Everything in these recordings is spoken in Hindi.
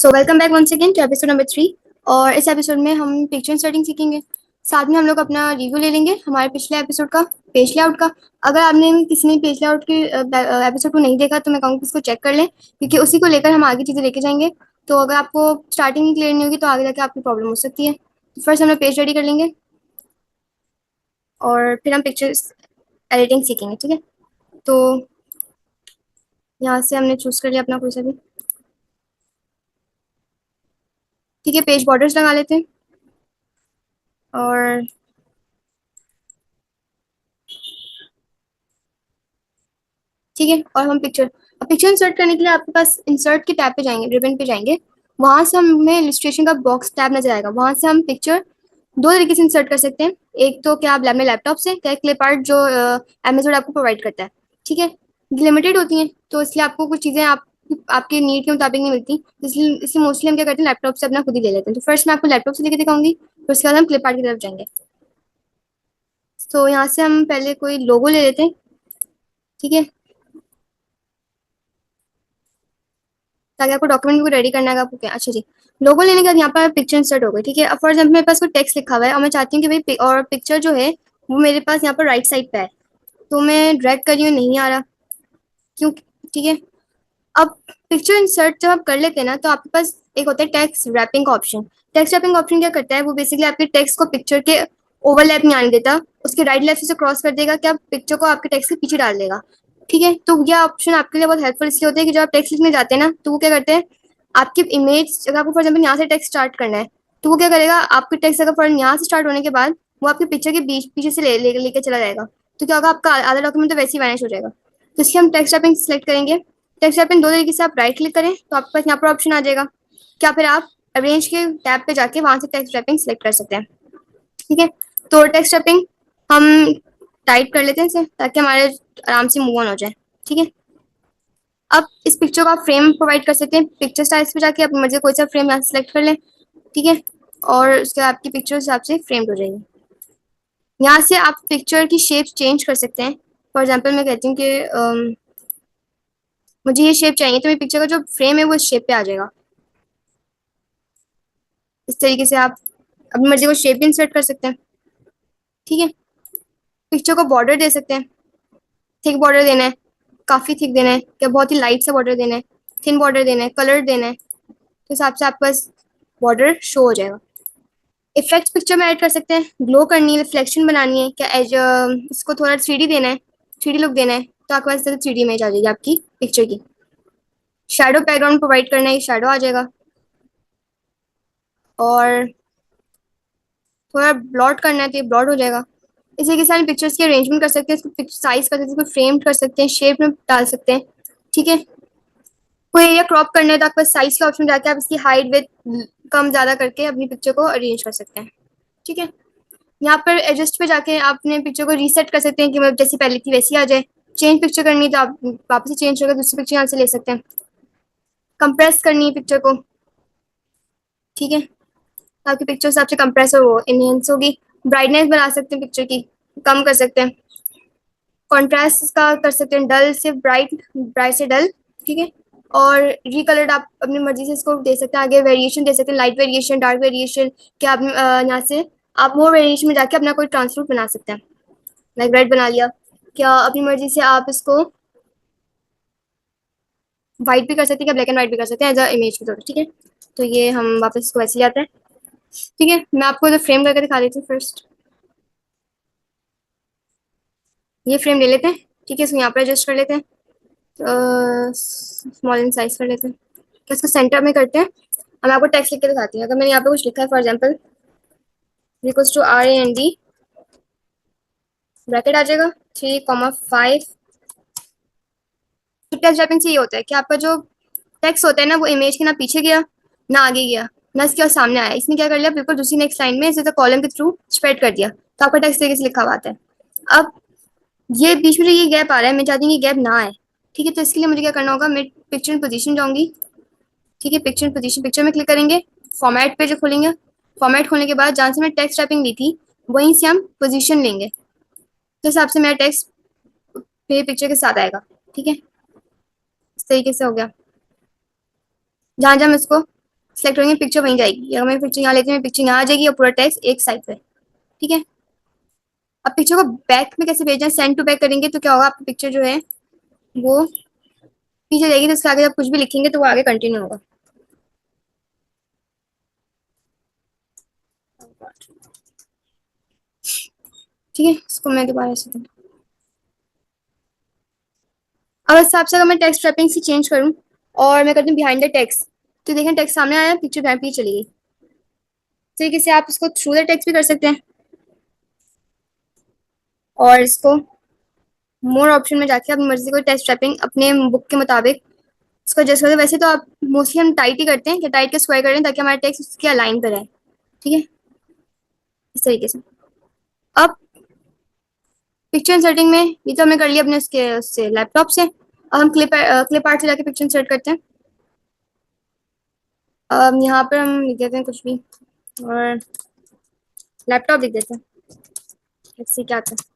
So welcome back once again to episode number 3। और इस एपिसोड में हम पिक्चर सेटिंग सीखेंगे। साथ में हम लोग अपना रिव्यू ले लेंगे हमारे पिछले एपिसोड का, पेज लेआउट का। अगर आपने किसी ने पेज लेआउट के एपिसोड को नहीं देखा तो मैं कहूँगी कि इसको चेक कर लें, क्योंकि उसी को लेकर हम आगे चीज़ें लेके जाएंगे। तो अगर आपको स्टार्टिंग ही क्लियर नहीं होगी तो आगे जाके आपकी प्रॉब्लम हो सकती है। तो फर्स्ट हम लोग पेज रेडी कर लेंगे और फिर हम पिक्चर्स एडिटिंग सीखेंगे, ठीक है। तो यहाँ से हमने चूज़ कर लिया अपना कोई सा भी, ठीक है। पेज बॉर्डर्स लगा लेते हैं और ठीक है। और हम पिक्चर इंसर्ट करने के लिए आपके पास इंसर्ट के टैब पे जाएंगे, रिबन पे जाएंगे। वहां से हमें इलस्ट्रेशन का बॉक्स टैब नजर आएगा, वहां से हम पिक्चर दो तरीके से इंसर्ट कर सकते हैं। एक तो क्या आप अपने लैपटॉप से, क्या क्लिप आर्ट जो अमेजोन आपको प्रोवाइड करता है, ठीक है। लिमिटेड होती हैं तो इसलिए आपको कुछ चीज़ें आपके नीड के मुताबिक नहीं मिलती, इसलिए मोस्टली हम क्या करते हैं, लैपटॉप से अपना खुद ही ले लेते हैं। तो फर्स्ट मैं आपको लैपटॉप से लेके दिखाऊंगी, फिर उसके बाद हम क्लिप आर्ट की तरफ जाएंगे। तो यहाँ से हम पहले कोई लोगो ले लेते हैं, ठीक है, ताकि आपको डॉक्यूमेंट को रेडी करना है आपको क्या। अच्छा जी, लोगो लेने के बाद यहाँ पर पिक्चर इंसर्ट हो गई, ठीक है। अब फॉर एग्जाम्पल मेरे पास कोई टेक्स्ट लिखा हुआ है और मैं चाहती हूँ कि भाई और पिक्चर जो है वो मेरे पास यहाँ पर राइट साइड पे है। तो मैं ड्रैग कर रही हूँ, नहीं आ रहा, क्यों, ठीक है। अब पिक्चर इंसर्ट जब आप कर लेते हैं ना, तो आपके पास एक होता है टेक्स्ट रैपिंग का ऑप्शन। टेक्स्ट रैपिंग ऑप्शन क्या करता है, वो बेसिकली आपके टेक्स्ट को पिक्चर के ओवरलैप नहीं आने देता, उसके राइट लेफ्ट से क्रॉस कर देगा, क्या पिक्चर को आपके टेक्स्ट के पीछे डाल देगा, ठीक है। तो यह ऑप्शन आपके लिए बहुत हेल्पफुल इसलिए होता है कि जब आप टेक्स्ट लिखने जाते हैं ना, तो वो क्या करते हैं, आपकी इमेज, अगर आपको फॉर एग्जाम्पल यहाँ से टेक्स्ट स्टार्ट करना है, तो वो क्या करेगा, आपके टेक्स्ट अगर फॉर यहाँ से स्टार्ट होने के बाद वो आपके पिक्चर के बीच पीछे से लेके चला जाएगा। तो क्या होगा, आपका आधा डॉक्यूमेंट तो वैसे ही वैनिश हो जाएगा। तो इसलिए हम टेक्स्ट रैपिंग सेलेक्ट करेंगे। टेक्स्ट रैपिंग दो तरीके से, आप राइट क्लिक करें तो आपके पास यहाँ पर ऑप्शन आ जाएगा, क्या फिर आप अरेंज के टैब पे जाके वहां से टेक्स्ट रैपिंग सेलेक्ट कर सकते हैं, ठीक है। तो टेक्स्ट रैपिंग हम टाइप कर लेते हैं इसे, ताकि हमारे आराम से मूव ऑन हो जाए, ठीक है। अब इस पिक्चर को आप फ्रेम प्रोवाइड कर सकते हैं, पिक्चर स्टाइल्स पे जाके अपनी मर्जी कोई सा फ्रेम यहाँ सेलेक्ट कर लें, ठीक है। और उसके बाद आपकी पिक्चर हिसाब से फ्रेम हो जाएगी। यहाँ से आप पिक्चर की शेप चेंज कर सकते हैं। फॉर एग्जाम्पल मैं कहती हूँ कि मुझे ये शेप चाहिए, तो मेरी पिक्चर का जो फ्रेम है वो इस शेप पे आ जाएगा। इस तरीके से आप अपनी मर्जी को शेप भी इंसर्ट कर सकते हैं, ठीक है। पिक्चर को बॉर्डर दे सकते हैं, थिक बॉर्डर देना है, काफ़ी थिक देना है, क्या बहुत ही लाइट सा बॉर्डर देना है, थिन बॉर्डर देना है, कलर देना है, तो हिसाब से आपके पास बॉर्डर शो हो जाएगा। इफेक्ट्स पिक्चर में ऐड कर सकते हैं, ग्लो करनी है, रिफ्लेक्शन बनानी है, क्या एज इसको थोड़ा 3D देना है, 3D लुक देना है, तो आपके पास 3D इमेज आ जाएगी आपकी पिक्चर की। शैडो बैकग्राउंड प्रोवाइड करना है, शैडो आ जाएगा। और थोड़ा ब्लॉट करना है तो ये ब्लॉट हो जाएगा। इस तरीके से हम पिक्चर्स की अरेंजमेंट कर सकते हैं, इसको साइज कर सकते हैं, इसको फ्रेम कर सकते हैं, शेप में डाल सकते हैं, ठीक है। कोई एरिया क्रॉप करना है तो आपका साइज का ऑप्शन जाके आप इसकी हाइट विथ कम ज़्यादा करके अपनी पिक्चर को अरेंज कर सकते हैं, ठीक है। यहाँ पर एडजस्ट पे जाके आप अपने पिक्चर को रीसेट कर सकते हैं कि मतलब जैसी पहले थी वैसी आ जाए। चेंज पिक्चर करनी है तो आप वापस से चेंज करके दूसरी पिक्चर यहाँ से ले सकते हैं। कंप्रेस करनी है पिक्चर को, ठीक है, ताकि पिक्चर हिसाब से कंप्रेस हो, इनहेंस होगी। ब्राइटनेस बना सकते हैं पिक्चर की, कम कर सकते हैं। कॉन्ट्रास्ट का कर सकते हैं, डल से ब्राइट, ब्राइट से डल, ठीक है। और रिकलर्ड आप अपनी मर्जी से इसको दे सकते हैं, आगे वेरिएशन दे सकते हैं, लाइट वेरिएशन, डार्क वेरिएशन, क्या आप यहाँ से आप वो वेरिएशन में जाके अपना कोई ट्रांसफर बना सकते हैं, लाइक रेड बना लिया। क्या अपनी मर्जी से आप इसको वाइट भी कर सकते हैं, क्या ब्लैक एंड वाइट भी कर सकते हैं एज अ इमेज के तौर पर, ठीक है। तो ये हम वापस इसको वैसे ले आते हैं, ठीक है। मैं आपको जो फ्रेम करके दिखा देती हूँ फर्स्ट। ये फ्रेम ले लेते हैं, ठीक है, इसको यहाँ पर एडजस्ट कर लेते हैं, स्मॉल इन साइज कर लेते हैं, क्या इसको सेंटर में करते हैं। अब मैं आपको टेक्स्ट लिख के दिखाती हूँ। अगर मैंने यहाँ पे कुछ लिखा है, for example equals to RAND, bracket आ जाएगा 3,5। टेक्स्ट रैपिंग से ये होता है कि आपका जो टेक्स्ट होता है ना, वो इमेज के ना पीछे गया ना आगे गया ना इसके और सामने आया, इसने क्या कर लिया, बिल्कुल दूसरी नेक्स्ट लाइन में इसे कॉलम के थ्रू स्प्रेड कर दिया, तो आपका टेक्स्ट तरीके से लिखा हुआ आता है। अब ये बीच में जो ये गैप आ रहा है, मैं चाहती हूँ ये गैप ना आए, ठीक है। तो इसके लिए मुझे क्या करना होगा, मैं पिक्चर इन पोजीशन जाऊंगी, ठीक है। पिक्चर इन पोजीशन, पिक्चर में क्लिक करेंगे, फॉर्मेट पे जो खोलेंगे, फॉर्मेट खोलने के बाद जहाँ से मैं टेक्स्ट टाइपिंग ली थी वहीं से हम पोजीशन लेंगे, तो हिसाब से मेरा टेक्स्ट मेरे पिक्चर के साथ आएगा, ठीक है। इस तरीके से हो गया। जहाँ जहाँ हम इसको सेलेक्ट करेंगे, पिक्चर वहीं जाएगी। अगर मैं पिक्चर यहाँ लेती हूँ, पिक्चर यहाँ आ जाएगी और पूरा टेक्स्ट एक साइड पे। ठीक है, अब पिक्चर को बैक में कैसे भेजना है, सेंड टू बैक करेंगे तो क्या होगा, आपकी पिक्चर जो है वो पीछे जाएगी, तो उसके आगे जब कुछ भी लिखेंगे तो वो आगे कंटिन्यू होगा। ठीक है, इसको मैं दोबारा से अब इस हिसाब से अगर मैं टेक्स्ट रैपिंग से चेंज करूँ और मैं करती हूँ बिहाइंड द टेक्स्ट, तो देखें टेक्स्ट सामने आया, पिक्चर बिहाइंड पीछे चली गई। तो तरीके से आप इसको थ्रू द टेक्स्ट भी कर सकते हैं, और इसको मोर ऑप्शन में जाके अपनी मर्जी को टेक्स्ट रैपिंग अपने बुक के मुताबिक इसको एडजस्ट करते हैं। वैसे तो आप मोस्टली हम टाइट ही करते हैं कि टाइट के स्क्वायर करें ताकि हमारा टेक्स्ट उसके अलाइन पर है। ठीक है, इस तरीके से। अब पिक्चर इंसर्टिंग में ये तो हमने कर लिया अपने उससे लैपटॉप से। अब हम क्लिप आर्ट से जाके पिक्चर इंसर्ट करते हैं। अब यहाँ पर हम लिख देते हैं कुछ भी और लैपटॉप लिख देते हैं, इससे क्या आता है।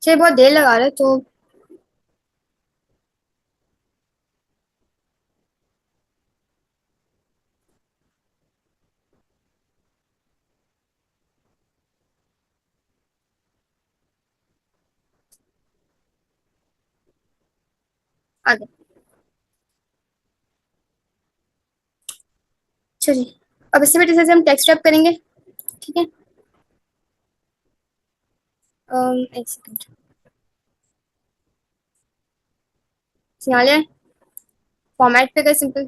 चलिए, बहुत देर लगा रहे तो आगे। चलिए, अब इससे भी जैसे हम टेक्स्ट रैप करेंगे। ठीक है, एक सेकंड, यहाँ ले फॉर्मेट पे कर सिंपल।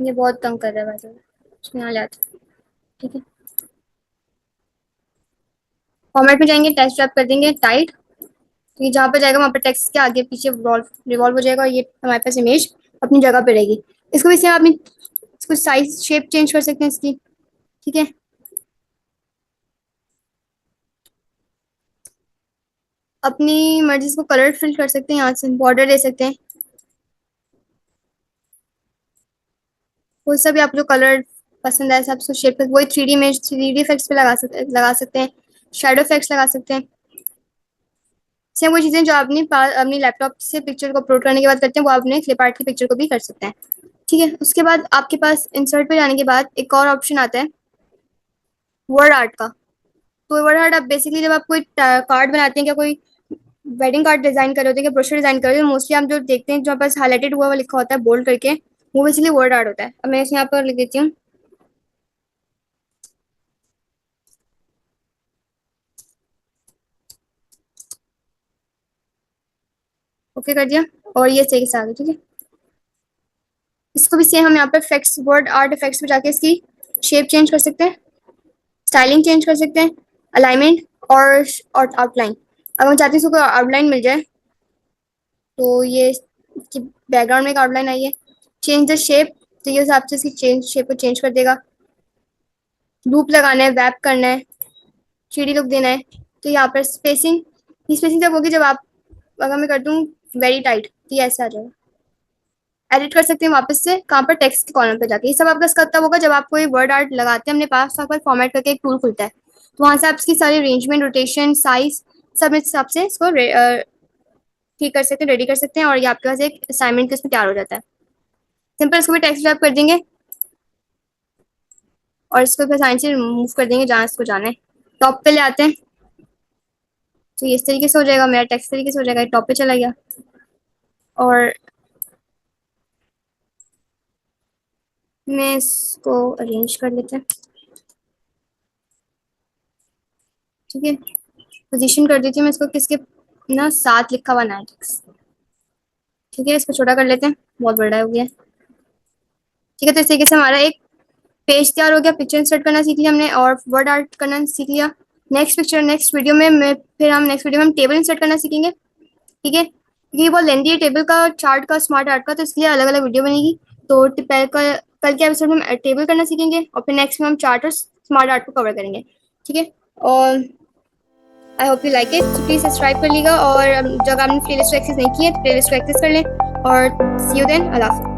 ये बहुत तंग कर रहा है वैसे, यहाँ ले आते हैं। ठीक है, फॉर्मेट में जाएंगे, टेक्स्ट रैप कर देंगे टाइट। तो ये जहाँ पर जाएगा वहाँ पर टेक्स्ट के आगे पीछे रिवॉल्व हो जाएगा, और ये हमारे पास इमेज अपनी जगह पे रहेगी। इसको भी सेम अपनी इसको साइज शेप चेंज कर सकते हैं इसकी। ठीक है, अपनी मर्जी से कलर फिल कर सकते हैं, यहाँ से बॉर्डर दे सकते हैं, कोई सा भी आप जो कलर पसंद है सब उसको शेप कर, वही 3D इमेज 3D इफेक्ट्स पे लगा सकते हैं, शेडो इफेक्ट्स लगा सकते हैं। सेम वो चीज़ें जो आपने अपनी लैपटॉप से पिक्चर को अपलोड करने के बाद करते हैं, वो आपने फ्लिप आर्ट की पिक्चर को भी कर सकते हैं। ठीक है, उसके बाद आपके पास इंसर्ट पे जाने के बाद एक और ऑप्शन आता है वर्ड आर्ट का। तो वर्ड आर्ट आप बेसिकली जब आप कोई कार्ड बनाते हैं, क्या कोई वेडिंग कार्ड डिजाइन कर रहे होते हैं, क्या ब्रोशर डिजाइन कर रहे होते हैं, मोस्टली हम जो देखते हैं जो पास हाईलाइटेड हुआ लिखा होता है बोल्ड करके, वो बेसिकली वर्ड आर्ट होता है। अब मैं इसे यहाँ पर लिख देती हूँ, ओके कर दिया, और ये सही से आ गया। ठीक है, इसको भी सेम हम यहाँ पे इफेक्ट्स वर्ड आर्ट इफेक्ट्स में जाके इसकी शेप चेंज कर सकते हैं, स्टाइलिंग चेंज कर सकते हैं, अलाइनमेंट और आउटलाइन। अगर हम चाहते हैं इसको आउटलाइन मिल जाए, तो ये इसकी बैकग्राउंड में एक आउटलाइन आई है, चेंज द शेप, तो ये हिसाब से इसकी शेप को चेंज कर देगा। लूप लगाना है, वैप करना है, 3D लुक देना है, तो यहाँ पर स्पेसिंग, ये स्पेसिंग जब होगी जब आप, अगर मैं कर दूँ वेरी टाइट तो ये ऐसा आ जाएगा। एडिट कर सकते हैं वापस से कहाँ पर, टेक्स्ट के कॉलम पे जाके। ये सब आपका तब होगा जब आप कोई वर्ड आर्ट लगाते हैं अपने पास, तो आपका फॉर्मेट करके एक टूल खुलता है, तो वहाँ से आप इसकी सारी अरेंजमेंट रोटेशन साइज सब इस हिसाब से इसको ठीक कर सकते हैं, रेडी कर सकते हैं, और ये आपके पास एक असाइनमेंट के इसमें तैयार हो जाता है। सिंपल इसको भी टेक्स्ट रैप कर देंगे और इसको फिर साइन से मूव कर देंगे जहाँ इसको जाना है। टॉप पे ले आते हैं, तो ये इस तरीके से हो जाएगा, मेरा टेक्स्ट तरीके से हो जाएगा, टॉप पे चला गया। और मैं इसको अरेंज कर लेते हैं। ठीक है, पोजीशन कर देती हूँ मैं इसको, किसके ना साथ लिखा हुआ ना टेक्स्ट। ठीक है, इसको छोटा कर लेते हैं, बहुत बड़ा हो गया। ठीक है, तो इस तरीके से हमारा एक पेज तैयार हो गया। पिक्चर इंसर्ट करना सीख लिया हमने और वर्ड आर्ट करना सीख लिया। नेक्स्ट वीडियो में फिर हम नेक्स्ट वीडियो में हम टेबल इंसर्ट करना सीखेंगे। ठीक है, क्योंकि ये बहुत लेंदी है टेबल का, चार्ट का, स्मार्ट आर्ट का, तो इसलिए अलग अलग वीडियो बनेगी। तो कल के एपिसोड में हम टेबल करना सीखेंगे और फिर नेक्स्ट में हम चार्ट और स्मार्ट आर्ट को कवर करेंगे। ठीक है, और I hope you like it, so please subscribe कर लीजिएगा और जब आपने प्लेलिस्ट को एक्सेस नहीं किया तो प्लेलिस्ट को एक्सेस कर लें और सी यू देन, अल्लाह हाफ़िज़।